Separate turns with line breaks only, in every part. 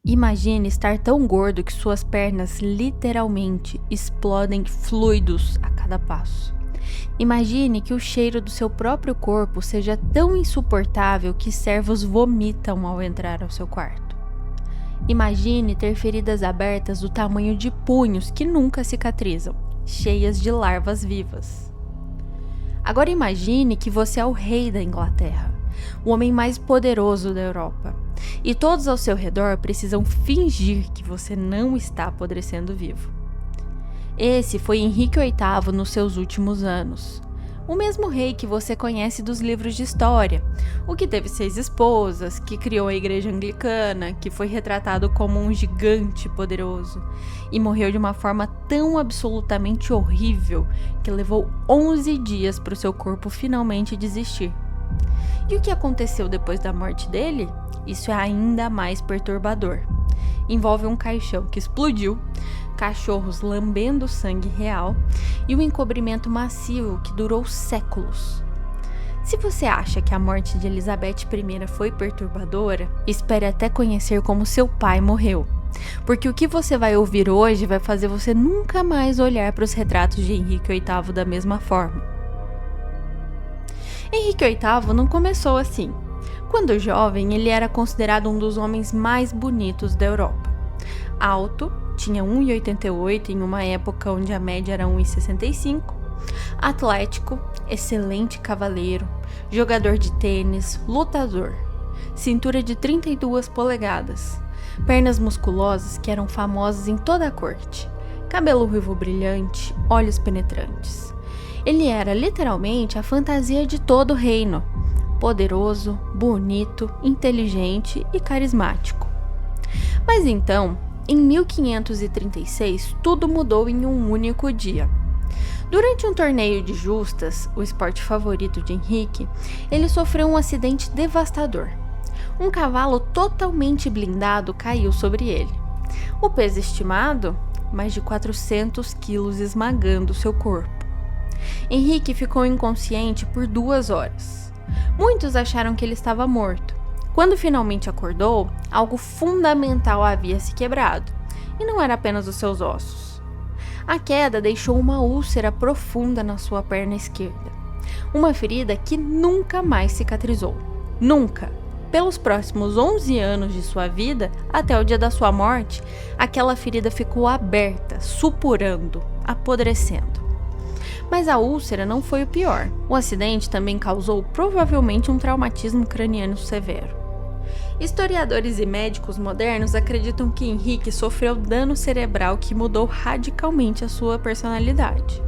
Imagine estar tão gordo que suas pernas literalmente explodem fluidos a cada passo. Imagine que o cheiro do seu próprio corpo seja tão insuportável que servos vomitam ao entrar ao seu quarto. Imagine ter feridas abertas do tamanho de punhos que nunca cicatrizam, cheias de larvas vivas. Agora imagine que você é o rei da Inglaterra, o homem mais poderoso da Europa, e todos ao seu redor precisam fingir que você não está apodrecendo vivo. Esse foi Henrique VIII nos seus últimos anos. O mesmo rei que você conhece dos livros de história, o que teve 6 esposas, que criou a igreja anglicana, que foi retratado como um gigante poderoso e morreu de uma forma tão absolutamente horrível que levou 11 dias para o seu corpo finalmente desistir. E o que aconteceu depois da morte dele? Isso é ainda mais perturbador. Envolve um caixão que explodiu, cachorros lambendo sangue real e um encobrimento macio que durou séculos. Se você acha que a morte de Elizabeth I foi perturbadora, espere até conhecer como seu pai morreu, porque o que você vai ouvir hoje vai fazer você nunca mais olhar para os retratos de Henrique VIII da mesma forma. Henrique VIII não começou assim. Quando jovem, ele era considerado um dos homens mais bonitos da Europa. Alto, tinha 1,88 em uma época onde a média era 1,65. Atlético, excelente cavaleiro, jogador de tênis, lutador. Cintura de 32 polegadas. Pernas musculosas que eram famosas em toda a corte. Cabelo ruivo brilhante, olhos penetrantes. Ele era literalmente a fantasia de todo o reino. Poderoso, bonito, inteligente e carismático. Mas então, em 1536, tudo mudou em um único dia. Durante um torneio de justas, o esporte favorito de Henrique, ele sofreu um acidente devastador. Um cavalo totalmente blindado caiu sobre ele. O peso estimado? Mais de 400 quilos esmagando seu corpo. Henrique ficou inconsciente por 2 horas. Muitos acharam que ele estava morto. Quando finalmente acordou, algo fundamental havia se quebrado, e não era apenas os seus ossos. A queda deixou uma úlcera profunda na sua perna esquerda, uma ferida que nunca mais cicatrizou. Nunca! Pelos próximos 11 anos de sua vida, até o dia da sua morte, aquela ferida ficou aberta, supurando, apodrecendo. Mas a úlcera não foi o pior. O acidente também causou provavelmente um traumatismo craniano severo. Historiadores e médicos modernos acreditam que Henrique sofreu dano cerebral que mudou radicalmente a sua personalidade.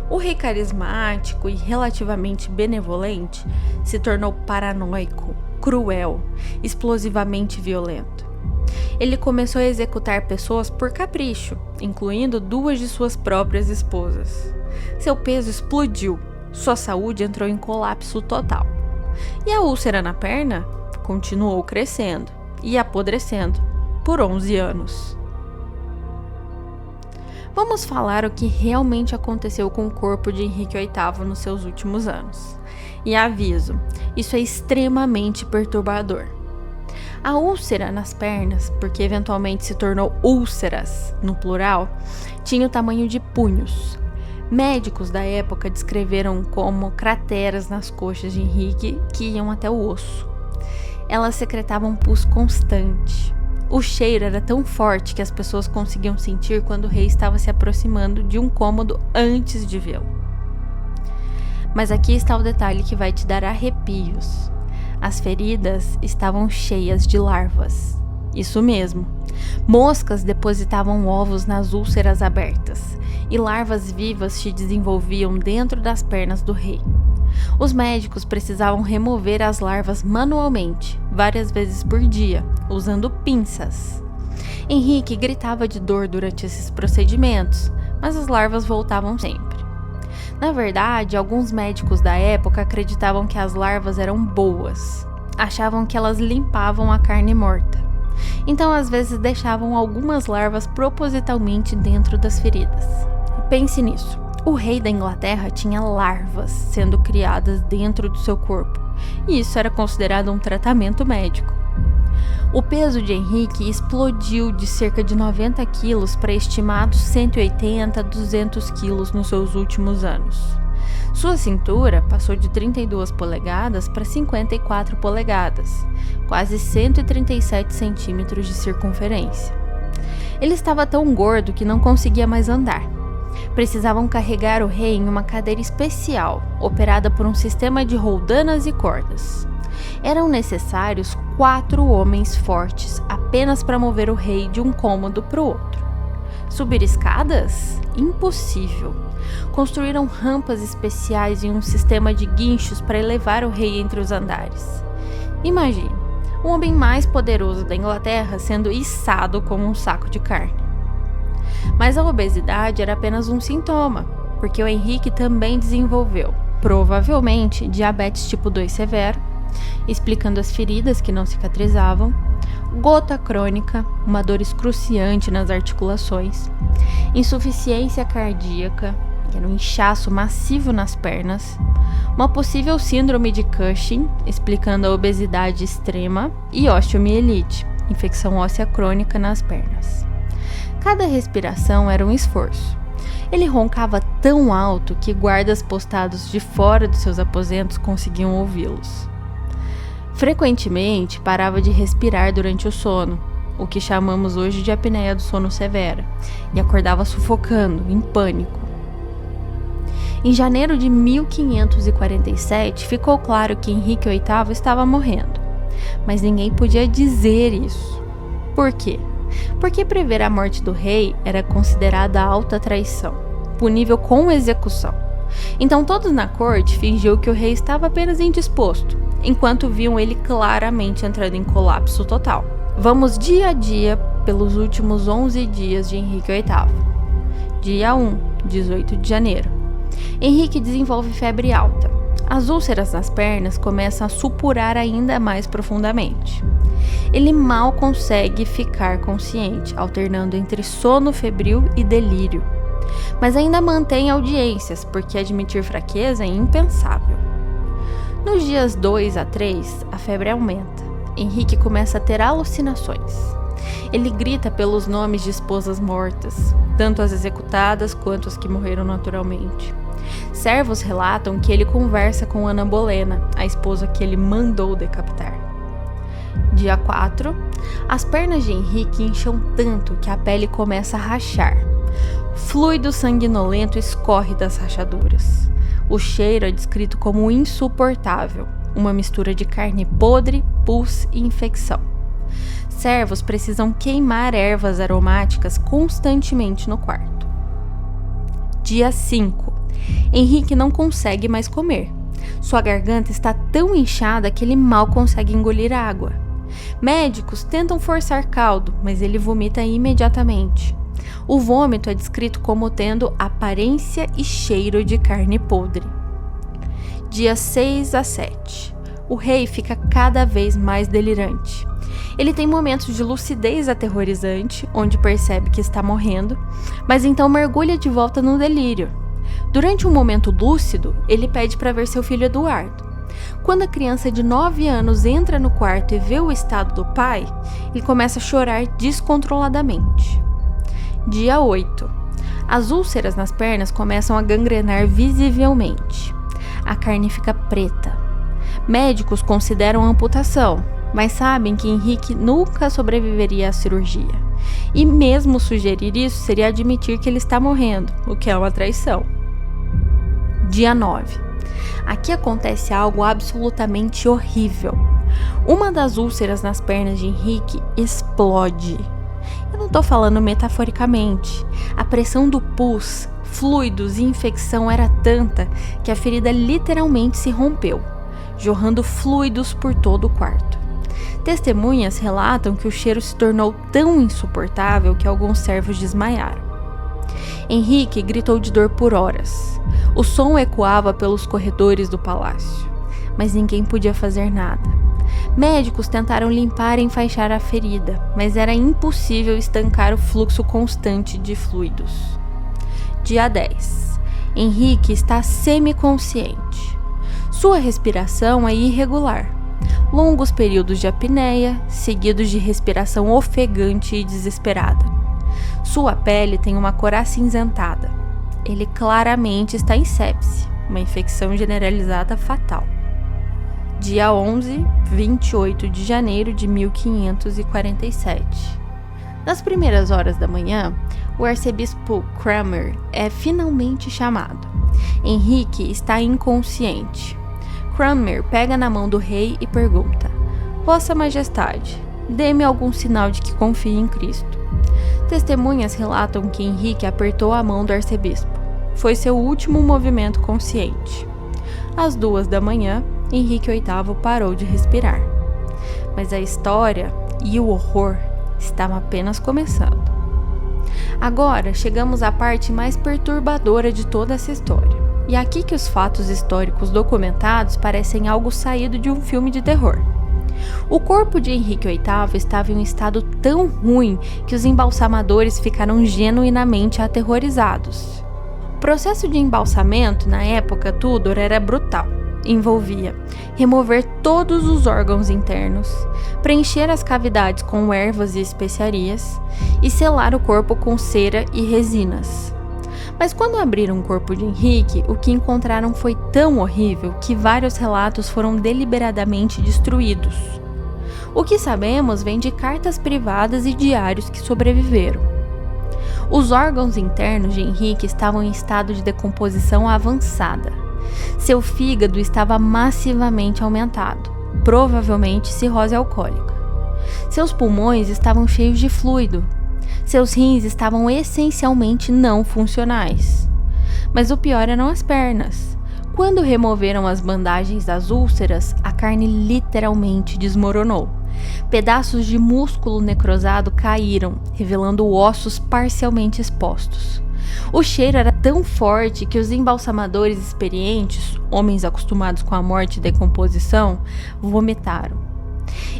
O rei carismático e relativamente benevolente se tornou paranoico, cruel, explosivamente violento. Ele começou a executar pessoas por capricho, incluindo 2 de suas próprias esposas. Seu peso explodiu, sua saúde entrou em colapso total. E a úlcera na perna continuou crescendo e apodrecendo por 11 anos. Vamos falar o que realmente aconteceu com o corpo de Henrique VIII nos seus últimos anos. E aviso, isso é extremamente perturbador. A úlcera nas pernas, porque eventualmente se tornou úlceras no plural, tinha o tamanho de punhos. Médicos da época descreveram como crateras nas coxas de Henrique que iam até o osso. Elas secretavam pus constante. O cheiro era tão forte que as pessoas conseguiam sentir quando o rei estava se aproximando de um cômodo antes de vê-lo. Mas aqui está o detalhe que vai te dar arrepios. As feridas estavam cheias de larvas. Isso mesmo. Moscas depositavam ovos nas úlceras abertas, e larvas vivas se desenvolviam dentro das pernas do rei. Os médicos precisavam remover as larvas manualmente, várias vezes por dia, usando pinças. Henrique gritava de dor durante esses procedimentos, mas as larvas voltavam sempre. Na verdade, alguns médicos da época acreditavam que as larvas eram boas. Achavam que elas limpavam a carne morta. Então, às vezes, deixavam algumas larvas propositalmente dentro das feridas. Pense nisso. O rei da Inglaterra tinha larvas sendo criadas dentro do seu corpo, e isso era considerado um tratamento médico. O peso de Henrique explodiu de cerca de 90 quilos para estimados 180 a 200 quilos nos seus últimos anos. Sua cintura passou de 32 polegadas para 54 polegadas, quase 137 centímetros de circunferência. Ele estava tão gordo que não conseguia mais andar. Precisavam carregar o rei em uma cadeira especial, operada por um sistema de roldanas e cordas. Eram necessários 4 homens fortes apenas para mover o rei de um cômodo para o outro. Subir escadas? Impossível. Construíram rampas especiais e um sistema de guinchos para elevar o rei entre os andares. Imagine, o homem mais poderoso da Inglaterra sendo içado como um saco de carne. Mas a obesidade era apenas um sintoma, porque o Henrique também desenvolveu, provavelmente, diabetes tipo 2 severo, explicando as feridas que não cicatrizavam, gota crônica, uma dor excruciante nas articulações, insuficiência cardíaca, que era um inchaço massivo nas pernas, uma possível síndrome de Cushing, explicando a obesidade extrema, e osteomielite, infecção óssea crônica nas pernas. Cada respiração era um esforço. Ele roncava tão alto que guardas postados de fora dos seus aposentos conseguiam ouvi-los. Frequentemente parava de respirar durante o sono, o que chamamos hoje de apneia do sono severa, e acordava sufocando, em pânico. Em janeiro de 1547, ficou claro que Henrique VIII estava morrendo, mas ninguém podia dizer isso. Por quê? Porque prever a morte do rei era considerada alta traição, punível com execução. Então todos na corte fingiam que o rei estava apenas indisposto, enquanto viam ele claramente entrando em colapso total. Vamos dia a dia pelos últimos 11 dias de Henrique VIII. Dia 1, 18 de janeiro. Henrique desenvolve febre alta. As úlceras nas pernas começam a supurar ainda mais profundamente. Ele mal consegue ficar consciente, alternando entre sono febril e delírio. Mas ainda mantém audiências, porque admitir fraqueza é impensável. Nos dias 2 a 3, a febre aumenta. Henrique começa a ter alucinações. Ele grita pelos nomes de esposas mortas, tanto as executadas quanto as que morreram naturalmente. Servos relatam que ele conversa com Ana Bolena, a esposa que ele mandou decapitar. Dia 4, as pernas de Henrique incham tanto que a pele começa a rachar. Fluido sanguinolento escorre das rachaduras. O cheiro é descrito como insuportável, uma mistura de carne podre, pus e infecção. Servos precisam queimar ervas aromáticas constantemente no quarto. Dia 5. Henrique não consegue mais comer. Sua garganta está tão inchada que ele mal consegue engolir água. Médicos tentam forçar caldo, mas ele vomita imediatamente. O vômito é descrito como tendo aparência e cheiro de carne podre. Dia 6 a 7. O rei fica cada vez mais delirante. Ele tem momentos de lucidez aterrorizante, onde percebe que está morrendo, mas então mergulha de volta no delírio. Durante um momento lúcido, ele pede para ver seu filho Eduardo. Quando a criança de 9 anos entra no quarto e vê o estado do pai, ele começa a chorar descontroladamente. Dia 8. As úlceras nas pernas começam a gangrenar visivelmente. A carne fica preta. Médicos consideram amputação, mas sabem que Henrique nunca sobreviveria à cirurgia. E mesmo sugerir isso seria admitir que ele está morrendo, o que é uma traição. Dia 9. Aqui acontece algo absolutamente horrível. Uma das úlceras nas pernas de Henrique explode. Eu não estou falando metaforicamente. A pressão do pus, fluidos e infecção era tanta que a ferida literalmente se rompeu, jorrando fluidos por todo o quarto. Testemunhas relatam que o cheiro se tornou tão insuportável que alguns servos desmaiaram. Henrique gritou de dor por horas. O som ecoava pelos corredores do palácio, mas ninguém podia fazer nada. Médicos tentaram limpar e enfaixar a ferida, mas era impossível estancar o fluxo constante de fluidos. Dia 10. Henrique está semiconsciente. Sua respiração é irregular. longos períodos de apneia, seguidos de respiração ofegante e desesperada. Sua pele tem uma cor acinzentada. Ele claramente está em sepse, uma infecção generalizada fatal. Dia 28 de janeiro de 1547. Nas primeiras horas da manhã, o arcebispo Cranmer é finalmente chamado. Henrique está inconsciente. Cranmer pega na mão do rei e pergunta: Vossa Majestade, dê-me algum sinal de que confie em Cristo. Testemunhas relatam que Henrique apertou a mão do arcebispo. Foi seu último movimento consciente. Às 2 da manhã, Henrique VIII parou de respirar. Mas a história e o horror estavam apenas começando. Agora chegamos à parte mais perturbadora de toda essa história. E é aqui que os fatos históricos documentados parecem algo saído de um filme de terror. O corpo de Henrique VIII estava em um estado tão ruim que os embalsamadores ficaram genuinamente aterrorizados. O processo de embalsamento, na época Tudor, era brutal. Envolvia remover todos os órgãos internos, preencher as cavidades com ervas e especiarias e selar o corpo com cera e resinas. Mas quando abriram o corpo de Henrique, o que encontraram foi tão horrível que vários relatos foram deliberadamente destruídos. O que sabemos vem de cartas privadas e diários que sobreviveram. Os órgãos internos de Henrique estavam em estado de decomposição avançada. Seu fígado estava massivamente aumentado, provavelmente cirrose alcoólica. Seus pulmões estavam cheios de fluido. Seus rins estavam essencialmente não funcionais. Mas o pior eram as pernas. Quando removeram as bandagens das úlceras, a carne literalmente desmoronou. Pedaços de músculo necrosado caíram, revelando ossos parcialmente expostos. O cheiro era tão forte que os embalsamadores experientes, homens acostumados com a morte e decomposição, vomitaram.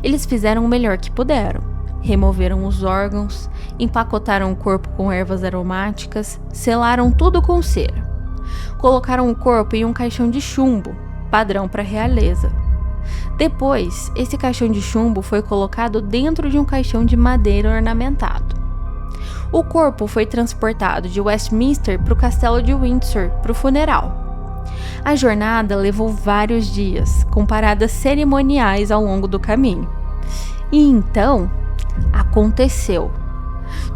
Eles fizeram o melhor que puderam. Removeram os órgãos, empacotaram o corpo com ervas aromáticas, selaram tudo com cera. Colocaram o corpo em um caixão de chumbo, padrão para a realeza. Depois, esse caixão de chumbo foi colocado dentro de um caixão de madeira ornamentado. O corpo foi transportado de Westminster para o castelo de Windsor para o funeral. A jornada levou vários dias, com paradas cerimoniais ao longo do caminho. E então, aconteceu.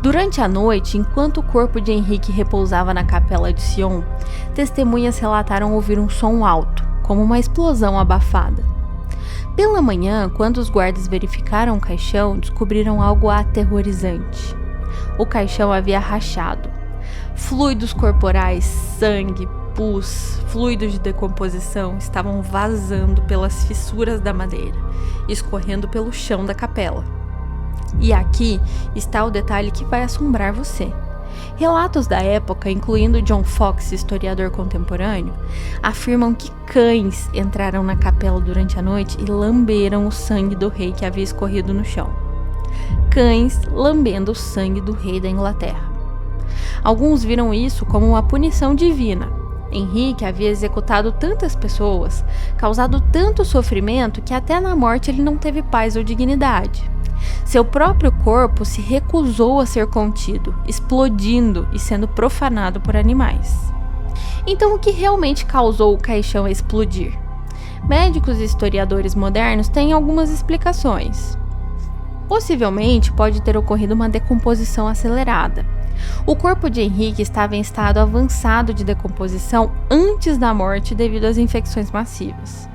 Durante a noite, enquanto o corpo de Henrique repousava na capela de Sion, testemunhas relataram ouvir um som alto, como uma explosão abafada. Pela manhã, quando os guardas verificaram o caixão, descobriram algo aterrorizante. O caixão havia rachado. Fluidos corporais, sangue, pus, fluidos de decomposição estavam vazando pelas fissuras da madeira, escorrendo pelo chão da capela. E aqui está o detalhe que vai assombrar você. Relatos da época, incluindo John Foxe, historiador contemporâneo, afirmam que cães entraram na capela durante a noite e lamberam o sangue do rei que havia escorrido no chão. Cães lambendo o sangue do rei da Inglaterra. Alguns viram isso como uma punição divina. Henrique havia executado tantas pessoas, causado tanto sofrimento que até na morte ele não teve paz ou dignidade. Seu próprio corpo se recusou a ser contido, explodindo e sendo profanado por animais. Então, o que realmente causou o caixão a explodir? Médicos e historiadores modernos têm algumas explicações. Possivelmente pode ter ocorrido uma decomposição acelerada. O corpo de Henrique estava em estado avançado de decomposição antes da morte devido às infecções massivas.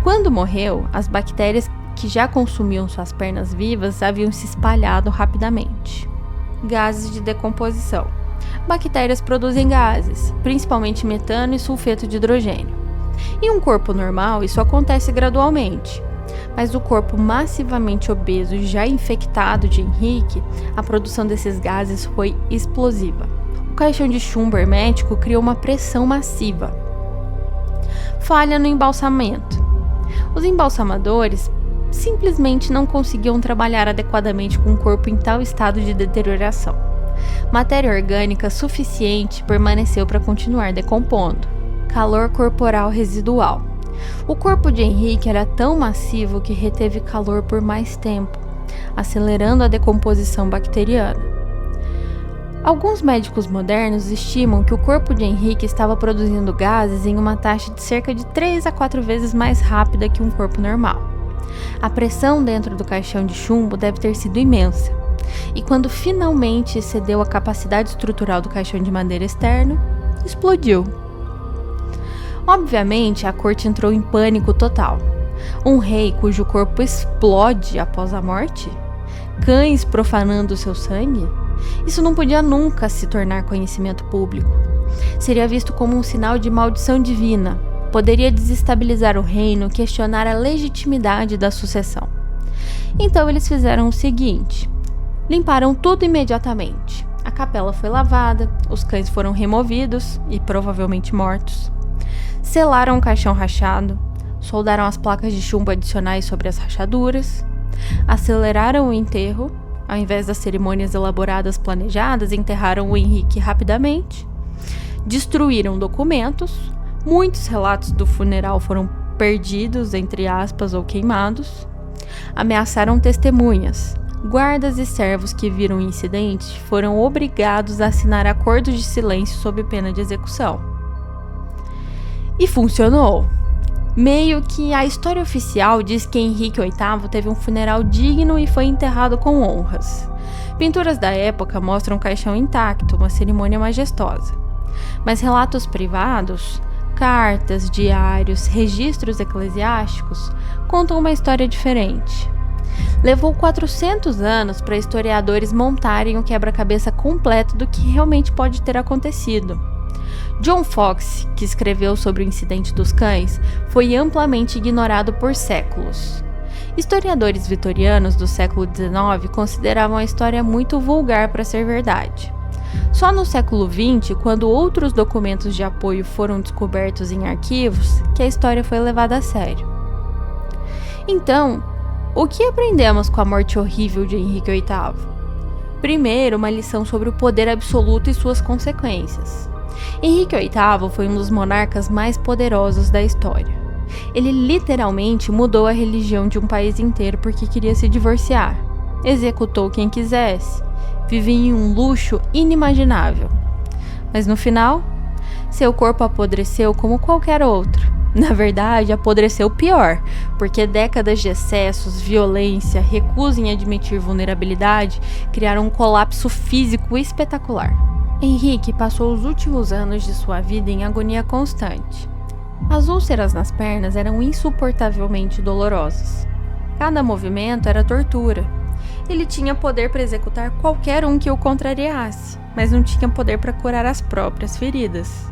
Quando morreu, as bactérias que já consumiam suas pernas vivas haviam se espalhado rapidamente. Gases de decomposição. Bactérias produzem gases, principalmente metano e sulfeto de hidrogênio. Em um corpo normal, isso acontece gradualmente. Mas no corpo massivamente obeso e já infectado de Henrique, a produção desses gases foi explosiva. O caixão de chumbo hermético criou uma pressão massiva. Falha no embalsamento. Os embalsamadores simplesmente não conseguiam trabalhar adequadamente com o corpo em tal estado de deterioração. Matéria orgânica suficiente permaneceu para continuar decompondo. Calor corporal residual. O corpo de Henrique era tão massivo que reteve calor por mais tempo, acelerando a decomposição bacteriana. Alguns médicos modernos estimam que o corpo de Henrique estava produzindo gases em uma taxa de cerca de 3 a 4 vezes mais rápida que um corpo normal. A pressão dentro do caixão de chumbo deve ter sido imensa, e quando finalmente excedeu a capacidade estrutural do caixão de madeira externo, explodiu. Obviamente, a corte entrou em pânico total. Um rei cujo corpo explode após a morte? Cães profanando seu sangue? Isso não podia nunca se tornar conhecimento público. Seria visto como um sinal de maldição divina. Poderia desestabilizar o reino, questionar a legitimidade da sucessão. Então eles fizeram o seguinte: limparam tudo imediatamente. A capela foi lavada, os cães foram removidos e provavelmente mortos. Selaram o caixão rachado, soldaram as placas de chumbo adicionais sobre as rachaduras, aceleraram o enterro. Ao invés das cerimônias elaboradas planejadas, enterraram o Henrique rapidamente, destruíram documentos, muitos relatos do funeral foram perdidos, entre aspas, ou queimados, ameaçaram testemunhas. Guardas e servos que viram o incidente foram obrigados a assinar acordos de silêncio sob pena de execução. E funcionou. Meio que a história oficial diz que Henrique VIII teve um funeral digno e foi enterrado com honras. Pinturas da época mostram o caixão intacto, uma cerimônia majestosa. Mas relatos privados, cartas, diários, registros eclesiásticos contam uma história diferente. Levou 400 anos para historiadores montarem o quebra-cabeça completo do que realmente pode ter acontecido. John Foxe, que escreveu sobre o incidente dos cães, foi amplamente ignorado por séculos. Historiadores vitorianos do século XIX consideravam a história muito vulgar para ser verdade. Só no século XX, quando outros documentos de apoio foram descobertos em arquivos, que a história foi levada a sério. Então, o que aprendemos com a morte horrível de Henrique VIII? Primeiro, uma lição sobre o poder absoluto e suas consequências. Henrique VIII foi um dos monarcas mais poderosos da história. Ele literalmente mudou a religião de um país inteiro porque queria se divorciar. Executou quem quisesse. Vivia em um luxo inimaginável. Mas no final, seu corpo apodreceu como qualquer outro. Na verdade, apodreceu pior, porque décadas de excessos, violência, recusa em admitir vulnerabilidade criaram um colapso físico espetacular. Henrique passou os últimos anos de sua vida em agonia constante. As úlceras nas pernas eram insuportavelmente dolorosas. Cada movimento era tortura. Ele tinha poder para executar qualquer um que o contrariasse, mas não tinha poder para curar as próprias feridas.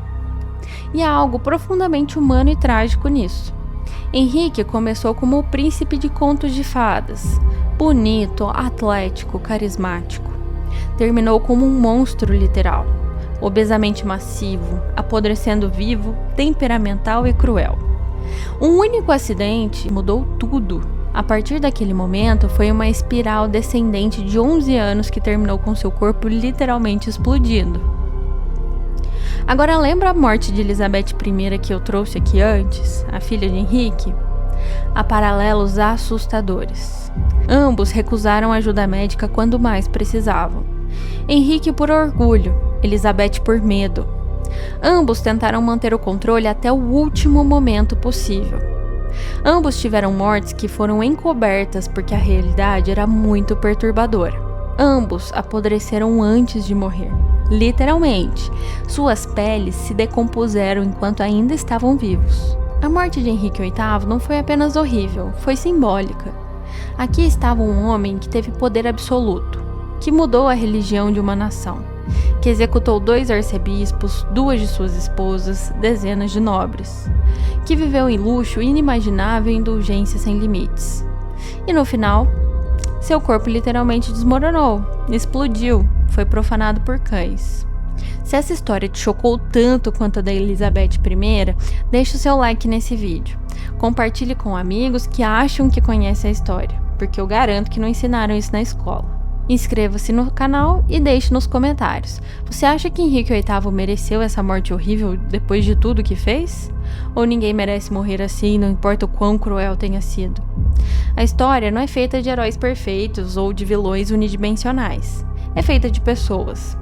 E há algo profundamente humano e trágico nisso. Henrique começou como o príncipe de contos de fadas, bonito, atlético, carismático. Terminou como um monstro literal, obesamente massivo, apodrecendo vivo, temperamental e cruel. Um único acidente mudou tudo. A partir daquele momento, foi uma espiral descendente de 11 anos que terminou com seu corpo literalmente explodindo. Agora lembra a morte de Elizabeth I que eu trouxe aqui antes, a filha de Henrique? Há paralelos assustadores. Ambos recusaram ajuda médica quando mais precisavam. Henrique por orgulho, Elizabeth por medo. Ambos tentaram manter o controle até o último momento possível. Ambos tiveram mortes que foram encobertas porque a realidade era muito perturbadora. Ambos apodreceram antes de morrer. Literalmente, suas peles se decompuseram enquanto ainda estavam vivos. A morte de Henrique VIII não foi apenas horrível, foi simbólica. Aqui estava um homem que teve poder absoluto, que mudou a religião de uma nação, que executou 2 arcebispos, 2 de suas esposas, dezenas de nobres, que viveu em luxo inimaginável e indulgência sem limites. E no final, seu corpo literalmente desmoronou, explodiu, foi profanado por cães. Se essa história te chocou tanto quanto a da Elizabeth I, deixa o seu like nesse vídeo. Compartilhe com amigos que acham que conhecem a história, porque eu garanto que não ensinaram isso na escola. Inscreva-se no canal e deixe nos comentários. Você acha que Henrique VIII mereceu essa morte horrível depois de tudo que fez? ou ninguém merece morrer assim, não importa o quão cruel tenha sido. A história não é feita de heróis perfeitos ou de vilões unidimensionais. É feita de pessoas.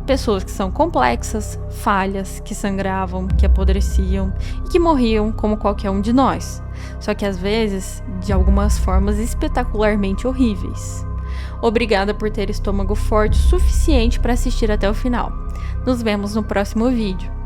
Pessoas que são complexas, falhas, que sangravam, que apodreciam e que morriam como qualquer um de nós. Só que às vezes, de algumas formas espetacularmente horríveis. Obrigada por ter estômago forte o suficiente para assistir até o final. Nos vemos no próximo vídeo.